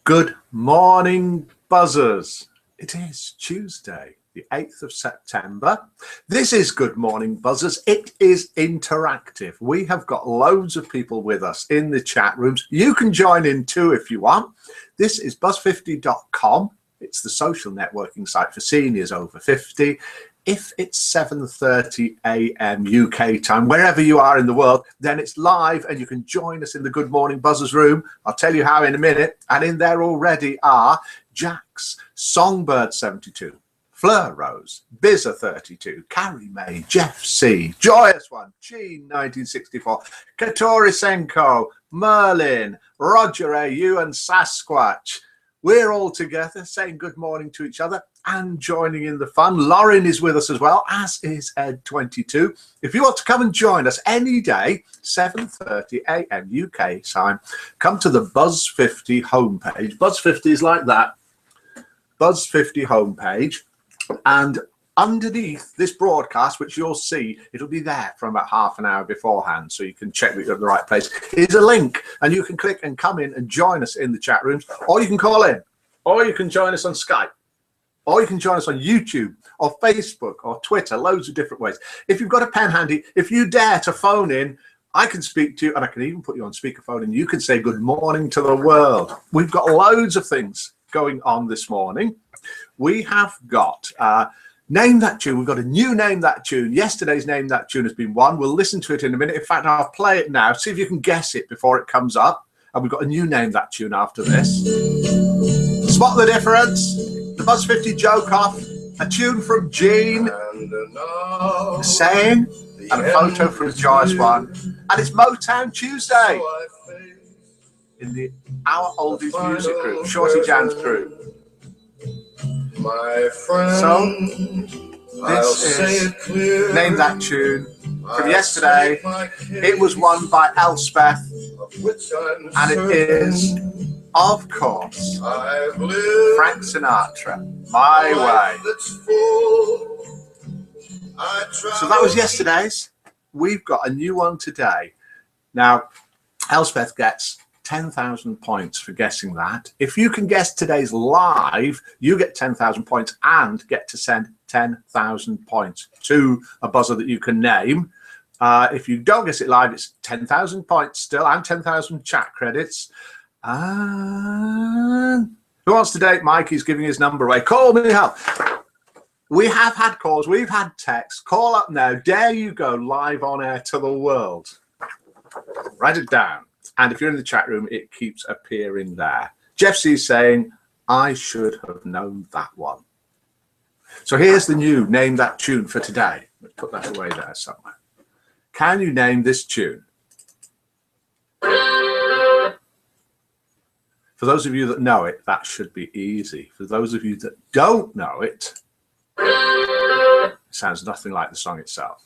Good morning, buzzers. It is Tuesday, the 8th of September. This is Good Morning Buzzers. It is interactive. We have got loads of people with us in the chat rooms. You can join in too if you want. This is Buzz50.com. It's the social networking site for seniors over 50. If it's 7:30 a.m. UK time, wherever you are in the world, then it's live and you can join us in the Good Morning Buzzers room. I'll tell you how in a minute. And in there already are Jax, Songbird72, Fleur Rose, Bizzer32, Carrie May, Jeff C, Joyous One, Gene 1964, Katori Senko, Merlin, Roger AU and Sasquatch. We're all together saying good morning to each other and joining in the fun. Lauren is with us as well, as is Ed22. If you want to come and join us any day, 7:30 a.m. UK time, come to the Buzz50 homepage. Buzz50 is like that. Buzz50 homepage. And underneath this broadcast, which you'll see, it'll be there from about half an hour beforehand, so you can check that you're at the right place, is a link, and you can click and come in and join us in the chat rooms, or you can call in, or you can join us on Skype, or you can join us on YouTube, or Facebook, or Twitter, loads of different ways. If you've got a pen handy, if you dare to phone in, I can speak to you, and I can even put you on speakerphone, and you can say good morning to the world. We've got loads of things going on this morning. We have got... Name That Tune. We've got a new Name That Tune. Yesterday's Name That Tune has been won. We'll listen to it in a minute. In fact, I'll play it now. See if you can guess it before it comes up. And we've got a new Name That Tune after this. Spot the difference. The Buzz50 Joke-Off. A tune from Gene. Saying. And a photo from Joyous One. And it's Motown Tuesday. In the Our Oldies Music Group. Shorty Jan's crew. My friend, so this is Name That Tune from yesterday. It was won by Elspeth, and it is, of course, Frank Sinatra, My Way. So that was yesterday's. We've got a new one today. Now, Elspeth gets 10,000 points for guessing that. If you can guess today's live, you get 10,000 points and get to send 10,000 points to a buzzer that you can name. If you don't guess it live, it's 10,000 points still and 10,000 chat credits. And who wants to date? Mikey's giving his number away. Call me up. We have had calls. We've had texts. Call up now. There you go, live on air to the world. Write it down. And if you're in the chat room, it keeps appearing there. Jeff C is saying, I should have known that one. So here's the new Name That Tune for today. Let's put that away there somewhere. Can you name this tune? For those of you that know it, that should be easy. For those of you that don't know it, it sounds nothing like the song itself.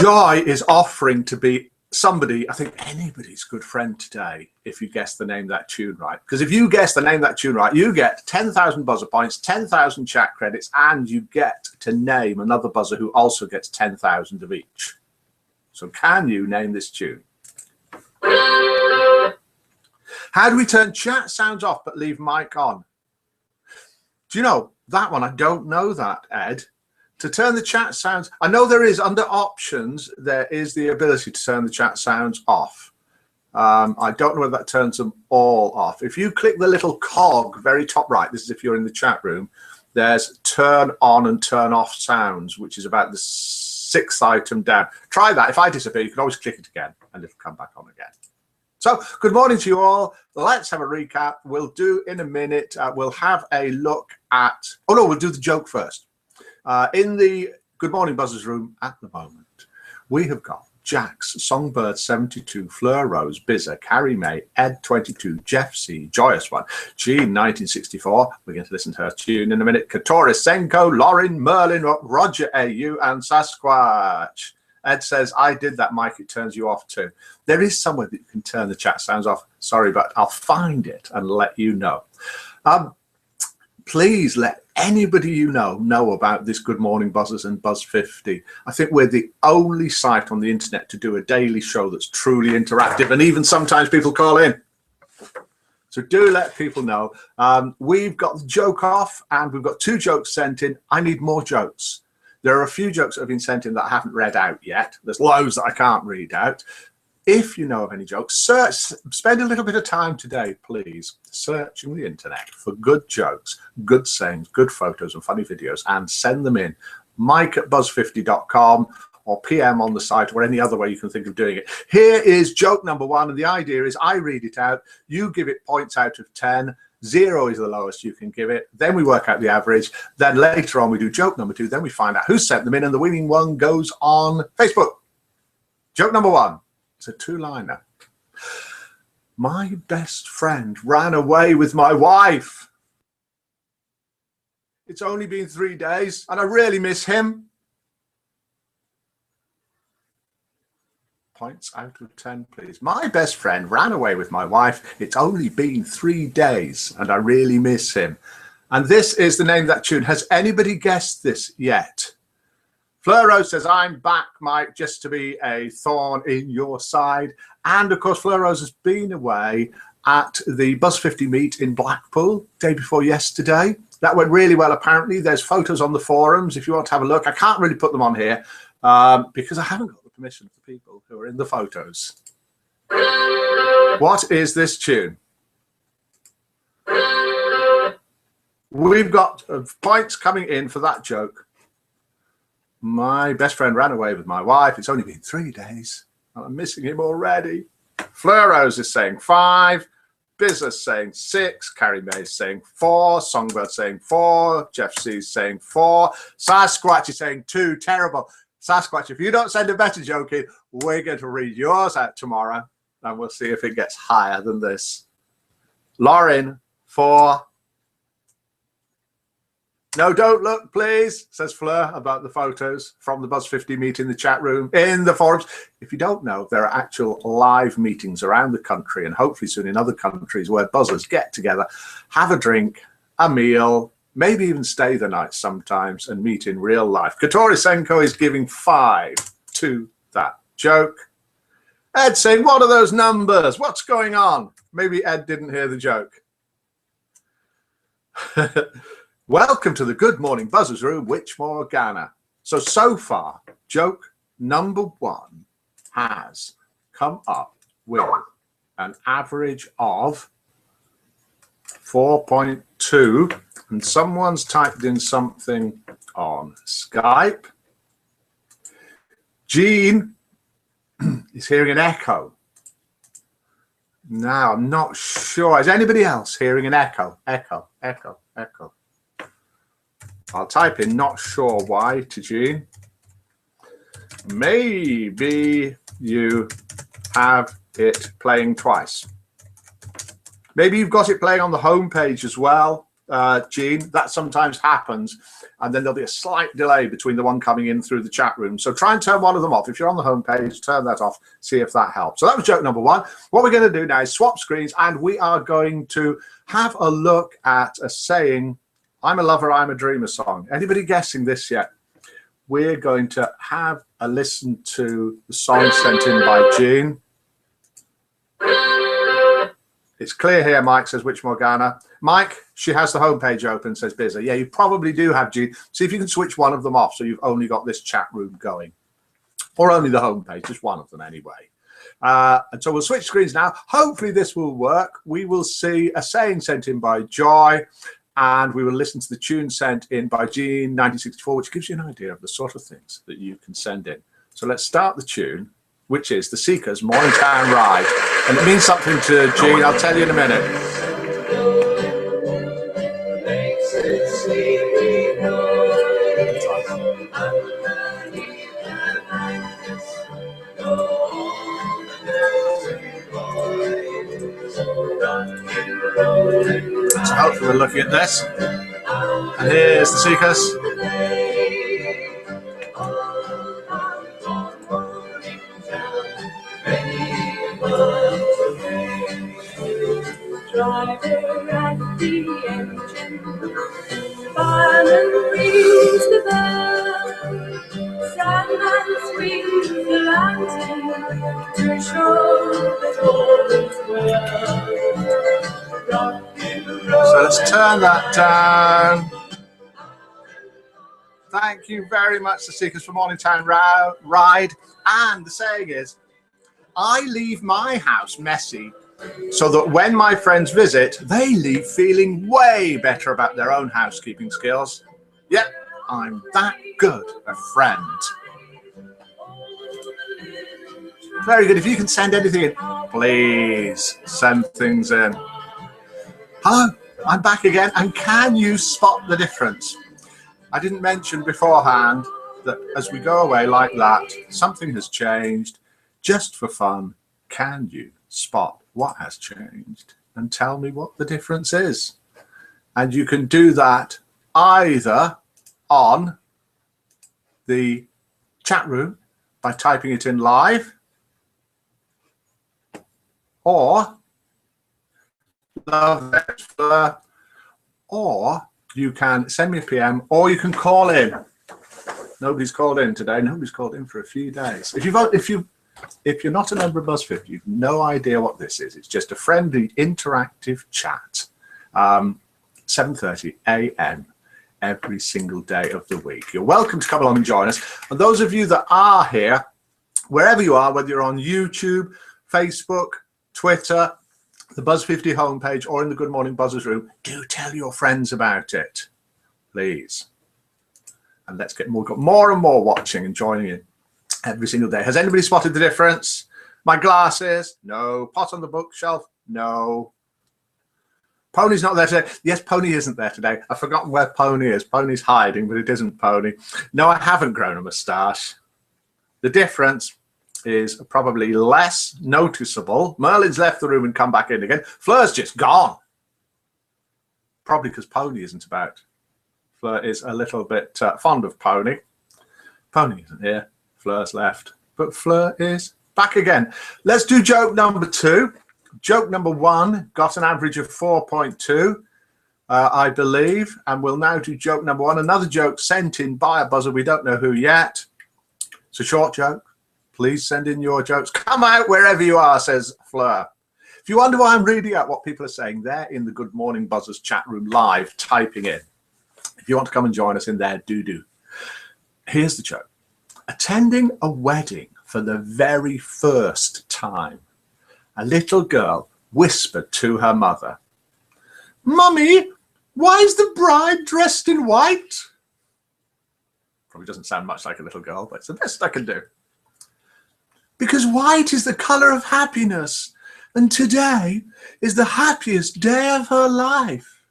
Joy is offering to be somebody, I think anybody's good friend today, if you guess the Name That Tune right. Because if you guess the Name That Tune right, you get 10,000 buzzer points, 10,000 chat credits, and you get to name another buzzer who also gets 10,000 of each. So can you name this tune? How do we turn chat sounds off but leave mic on? Do you know that one? I don't know that, Ed. To turn the chat sounds, I know there is under options, there is the ability to turn the chat sounds off. I don't know whether that turns them all off. If you click the little cog very top right, this is if you're in the chat room, there's turn on and turn off sounds, which is about the 6th item down. Try that. If I disappear, you can always click it again and it'll come back on again. So good morning to you all. Let's have a recap. We'll do in a minute. We'll have a look at, oh no, we'll do the joke first. In the Good Morning Buzzers room at the moment, we have got Jax, Songbird72, Fleur Rose, Bizzer, Carrie May, Ed22, Jeff C, Joyous One, Gene 1964. We're going to listen to her tune in a minute. Katori Senko, Lauren, Merlin, Roger AU, and Sasquatch. Ed says, I did that, Mike. It turns you off too. There is somewhere that you can turn the chat sounds off. Sorry, but I'll find it and let you know. Please let anybody you know about this Good Morning Buzzers and Buzz50. I think we're the only site on the internet to do a daily show that's truly interactive, and even sometimes people call in. So do let people know. We've got the joke off and we've got 2 jokes sent in. I need more jokes. There are a few jokes that have been sent in that I haven't read out yet. There's loads that I can't read out. If you know of any jokes, spend a little bit of time today, please, searching the internet for good jokes, good sayings, good photos and funny videos, and send them in. Mike@buzz50.com or PM on the site or any other way you can think of doing it. Here is joke number 1, and the idea is I read it out, you give it points out of 10, 0 is the lowest you can give it, then we work out the average, then later on we do joke number 2, then we find out who sent them in, and the winning one goes on Facebook. Joke number 1, it's a 2-liner. My best friend ran away with my wife. It's only been 3 days and I really miss him. Points out of 10, please. My best friend ran away with my wife. It's only been 3 days and I really miss him. And this is the name of that tune. Has anybody guessed this yet? Fleur Rose says, I'm back, Mike, just to be a thorn in your side. And of course, Fleur Rose has been away at the Buzz50 meet in Blackpool day before yesterday. That went really well, apparently. There's photos on the forums if you want to have a look. I can't really put them on here because I haven't got the permission of the people who are in the photos. What is this tune? We've got points coming in for that joke. My best friend ran away with my wife. It's only been 3 days and I'm missing him already. Fleur Rose is saying 5. Biz is saying 6. Carrie May is saying 4. Songbird saying 4. Jeff C is saying 4. Sasquatch is saying 2. Terrible. Sasquatch, if you don't send a better joke in, we're going to read yours out tomorrow and we'll see if it gets higher than this. Lauren, 4. No, don't look, please, says Fleur about the photos from the Buzz50 meet in the chat room, in the forums. If you don't know, there are actual live meetings around the country and hopefully soon in other countries where buzzers get together, have a drink, a meal, maybe even stay the night sometimes and meet in real life. Katori Senko is giving 5 to that joke. Ed saying, what are those numbers? What's going on? Maybe Ed didn't hear the joke. Welcome to the Good Morning Buzzers Room, Which Morgana. So far, joke number 1 has come up with an average of 4.2, and someone's typed in something on Skype. Jean is hearing an echo. Now, I'm not sure. Is anybody else hearing an echo? Echo, echo, echo. I'll type in not sure why to Jean. Maybe you have it playing twice. Maybe you've got it playing on the home page as well, Jean. That sometimes happens. And then there'll be a slight delay between the one coming in through the chat room. So try and turn one of them off. If you're on the home page, turn that off, see if that helps. So that was joke number 1. What we're going to do now is swap screens, and we are going to have a look at a saying, I'm a lover, I'm a dreamer song. Anybody guessing this yet? We're going to have a listen to the song sent in by Jean. It's clear here, Mike says, which Morgana. Mike, she has the homepage open, says Bizza. Yeah, you probably do have Jean. See if you can switch one of them off so you've only got this chat room going. Or only the homepage, just one of them anyway. And so we'll switch screens now. Hopefully this will work. We will see a saying sent in by Joy, and we will listen to the tune sent in by Jean1964, which gives you an idea of the sort of things that you can send in. So let's start the tune, which is the Seekers' Morningtown Ride. And it means something to Jean. I'll tell you in a minute. So hopefully we're looking at this. And here's the Seekers. Driver at the engine, fireman rings the bell, Sandman swings the lantern to show that all is well. Let's turn that down. Thank you very much, the Seekers for Morningtime Ride. And the saying is, I leave my house messy so that when my friends visit, they leave feeling way better about their own housekeeping skills. Yep, I'm that good a friend. Very good. If you can send anything in, please send things in. Hello, I'm back again. And can you spot the difference? I didn't mention beforehand that as we go away like that, something has changed. Just for fun, can you spot what has changed and tell me what the difference is? And you can do that either on the chat room by typing it in live, or you can send me a PM, or you can call in. Nobody's called in today. Nobody's called in for a few days. If you're not a member of Buzz50, you've no idea what this is. It's just a friendly, interactive chat. 7:30 a.m. every single day of the week. You're welcome to come along and join us. And those of you that are here, wherever you are, whether you're on YouTube, Facebook, Twitter, the Buzz50 homepage, or in the Good Morning Buzzers room, do tell your friends about it, please. And let's get more and more watching and joining in every single day. Has anybody spotted the difference? My glasses? No. Pot on the bookshelf? No. Pony's not there today. Yes, Pony isn't there today. I've forgotten where Pony is. Pony's hiding, but it isn't Pony. No, I haven't grown a moustache. The difference is probably less noticeable. Merlin's left the room and come back in again. Fleur's just gone. Probably because Pony isn't about. Fleur is a little bit fond of Pony. Pony isn't here. Fleur's left. But Fleur is back again. Let's do joke number 2. Joke number 1 got an average of 4.2, I believe. And we'll now do joke number 1. Another joke sent in by a buzzer. We don't know who yet. It's a short joke. Please send in your jokes. Come out wherever you are, says Fleur. If you wonder why I'm reading out what people are saying, they're in the Good Morning Buzzers chat room live, typing in. If you want to come and join us in there, do. Here's the joke. Attending a wedding for the very first time, a little girl whispered to her mother, "Mummy, why is the bride dressed in white?" Probably doesn't sound much like a little girl, but it's the best I can do. "Because white is the color of happiness, and today is the happiest day of her life."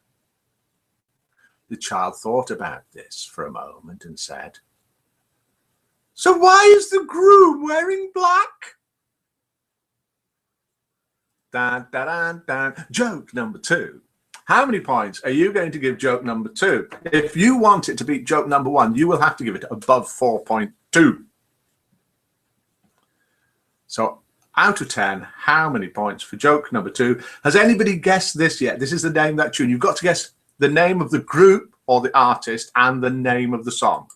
The child thought about this for a moment and said, "So why is the groom wearing black?" Dun, dun, dun, dun. Joke number 2. How many points are you going to give joke number 2? If you want it to beat joke number 1, you will have to give it above 4.2. So out of 10, how many points for joke number 2? Has anybody guessed this yet? This is the name of that tune. You've got to guess the name of the group or the artist and the name of the song.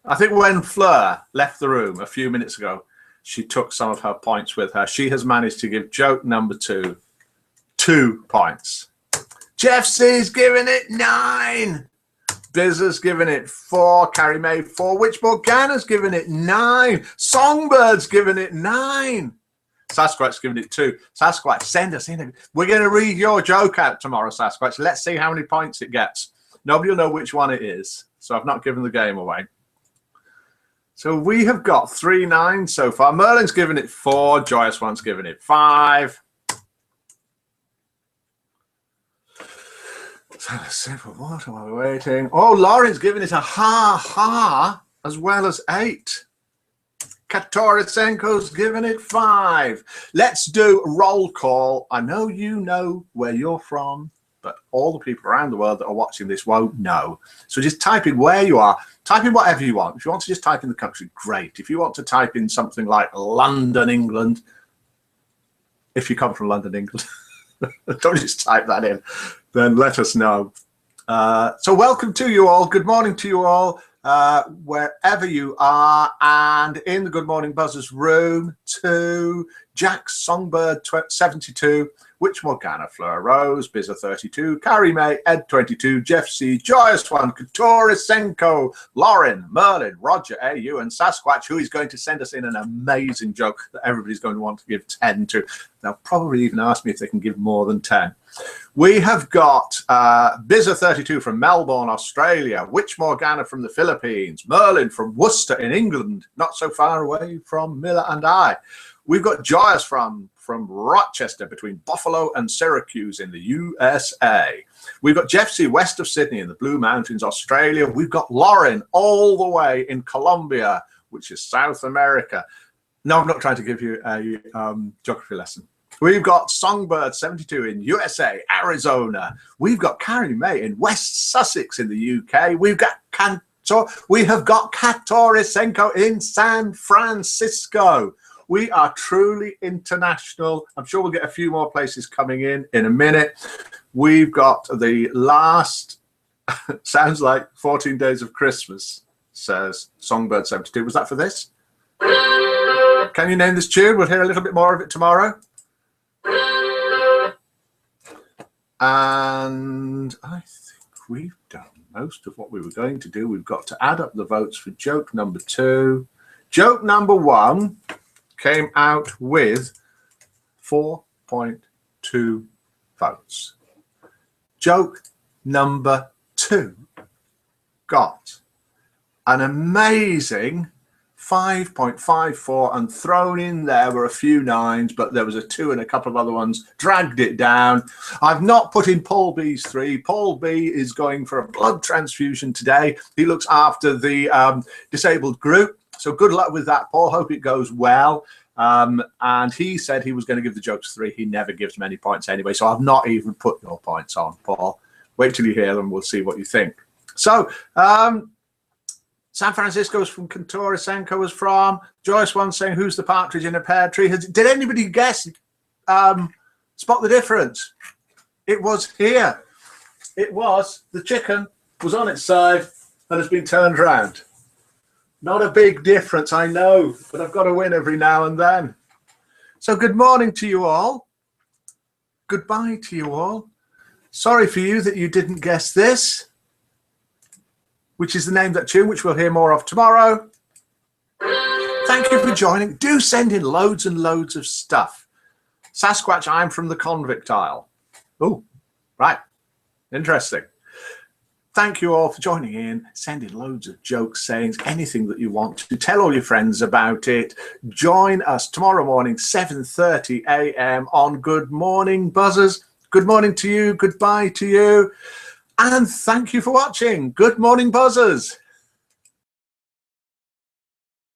I think when Fleur left the room a few minutes ago, she took some of her points with her. She has managed to give joke number 2 2 points. Jeff C's giving it 9. Biz has given it 4. Carrie May 4. Witchboard Ganner's given it 9. Songbird's given it 9. Sasquatch's given it 2. Sasquatch, send us in. We're going to read your joke out tomorrow, Sasquatch. Let's see how many points it gets. Nobody will know which one it is, so I've not given the game away. So we have got 3 9s so far. Merlin's given it 4. Joyous One's given it 5. So simple. What am I waiting? Oh, Lauren's given it a ha as well as 8. Katorisenko's given it 5. Let's do roll call. I know you know where you're from, but all the people around the world that are watching this won't know. So just type in where you are. Type in whatever you want. If you want to just type in the country, great. If you want to type in something like London, England, if you come from London, England, don't just type that in, then let us know. So welcome to you all. Good morning to you all. wherever you are, and in the Good Morning Buzzers room to Jack Songbird 72, Witch Morgana, Fleur Rose, Bizza 32, Carrie May, Ed 22, Jeff C, Joyous One, Senko, Lauren, Merlin, Roger AU, and Sasquatch, who is going to send us in an amazing joke that everybody's going to want to give 10 to. They'll probably even ask me if they can give more than 10. We have got Bizza 32 from Melbourne, Australia, Witch Morgana from the Philippines, Merlin from Worcester in England, not so far away from Miller and I. We've got Joyous from Rochester, between Buffalo and Syracuse in the USA. We've got Jeff C west of Sydney in the Blue Mountains, Australia. We've got Lauren all the way in Colombia, which is South America. No, I'm not trying to give you a geography lesson. We've got Songbird 72 in USA, Arizona. We've got Carrie May in West Sussex in the UK. We have got Senko in San Francisco. We are truly international. I'm sure we'll get a few more places coming in a minute. We've got the last, sounds like 14 Days of Christmas, says Songbird 72. Was that for this? Can you name this tune? We'll hear a little bit more of it tomorrow. And I think we've done most of what we were going to do. We've got to add up the votes for joke number 2. Joke number 1 came out with 4.2 votes. Joke number 2 got an amazing 5.54, and thrown in there were a few 9s, but there was a 2 and a couple of other ones, dragged it down. I've not put in Paul B's 3. Paul B is going for a blood transfusion today. He looks after the disabled group. So good luck with that, Paul. Hope it goes well. And he said he was going to give the jokes 3. He never gives many points anyway, so I've not even put your points on, Paul. Wait till you hear them. We'll see what you think. So San Francisco's from Kantora. Senko was from Joyce One saying, who's the partridge in a pear tree? Did anybody guess? Spot the difference. It was here. It was the chicken was on its side and has been turned around. Not a big difference, I know, but I've got to win every now and then. So good morning to you all. Goodbye to you all. Sorry for you that you didn't guess this, which is the name of that tune, which we'll hear more of tomorrow. Thank you for joining. Do send in loads and loads of stuff. Sasquatch, I'm from the convict aisle. Oh, right. Interesting. Thank you all for joining in. Send in loads of jokes, sayings, anything that you want to. Tell all your friends about it. Join us tomorrow morning, 7:30 a.m. on Good Morning Buzzers. Good morning to you. Goodbye to you. And thank you for watching Good Morning Buzzers.